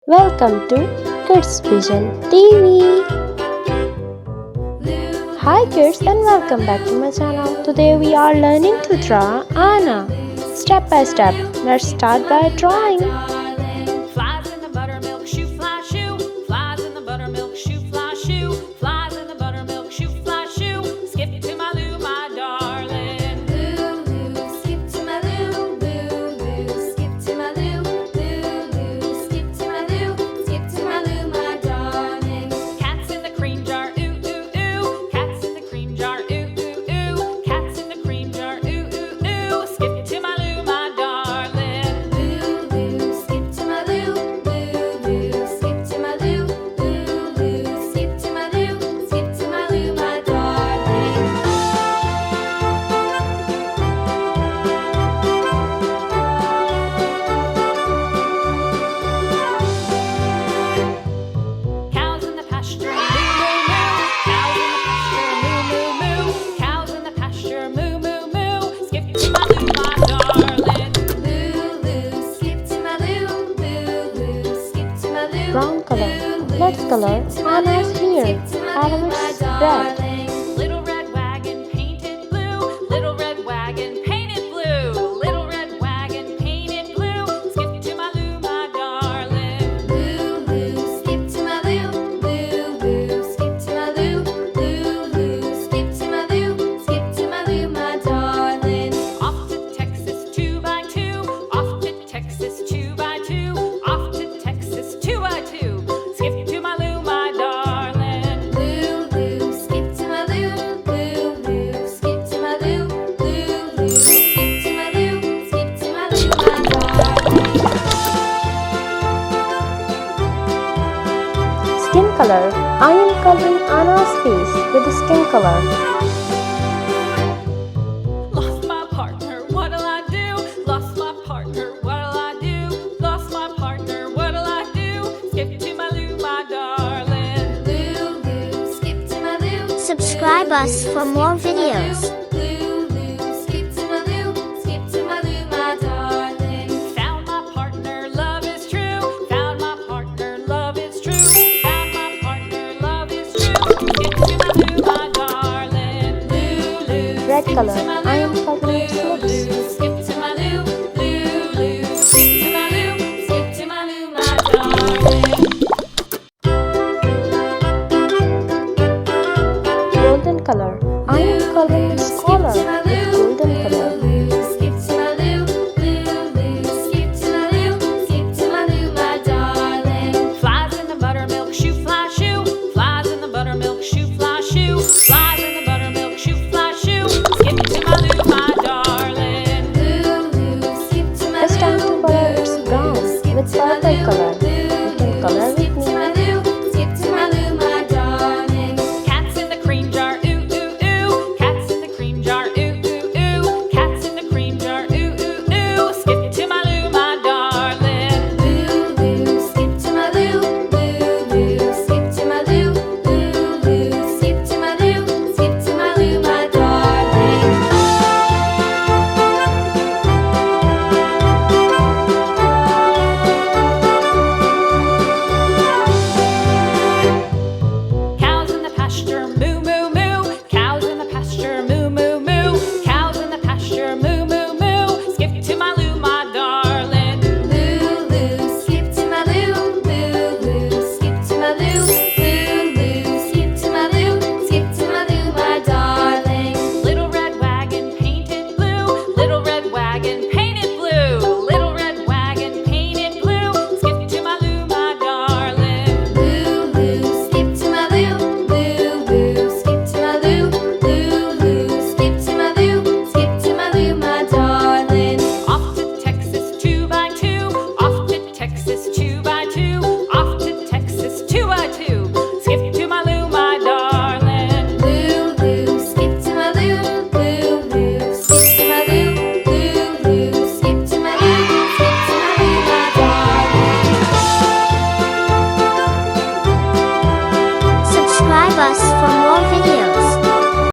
Welcome to KidsVision TV. Hi kids and welcome back to my channel. Today we are learning to draw Anna. Step by step, let's start by drawing. Flies in the buttermilk shoe, fly shoe. Flies in the buttermilk shoe, fly shoe. Flies in the buttermilk shoe, fly shoe. Skip to my Lou, my darling. Lou, Lou, skip to my Lou. Lou, Lou, skip to my Lou. Lou, Lou, skip to my Lou. Skip to my Lou, my darling. Cats in the cream jar, ooh, ooh, ooh. Cats in the cream jar, ooh, ooh, ooh. Cats in the cream jar, ooh, ooh, ooh. Skip to my Lou, my darling. Lou, Lou, skip to my Lou. Lou, Lou, skip to my Lou. Lou, Lou, skip to my Lou. Skip to my Lou, my darling. Cows in the pasture, moo, moo, moo. Cows in the pasture, moo, moo, moo. Cows in the pasture, moo, moo, moo. Skip to my Lou, my darling. Lou, Lou, skip to my Lou. Lou, Lou, skip to my Lou. Brown color. Let's color Anna's hair. Aramis red. Little red wagon painted blue. Little red wagon painted blue. Little red wagon painted blue. Skip to my Lou, my darling. Lou, Lou, skip to my Lou. Lou, Lou, skip to my Lou. Lou, Lou, skip to my Lou. Skip to my Lou, my darling. Off to Texas 2x2. Off to Texas 2x2. Off to Texas 2x2. Skip to my Lou, my darling. Lou, Lou, skip to my Lou. Lou, Lou, skip to my Lou. Lou, Lou, skip to my Lou. Skip to my Lou, my darling. Skin color. I am coloring Anna's face with the skin color. Lost my partner, what'll I do? Lost my partner, what'll I do? Lost my partner, what'll I do? Skip to my Lou, my darling. Lou, Lou, skip to my Lou. Subscribe us for more videos. Lou, Lou, skip to my Lou. Skip to my Lou, my darling. Found my partner, love is true. Found my partner, love is true. Found my partner, love is true. Skip to my Lou, my darling. Lou, Lou, Red skip color. to my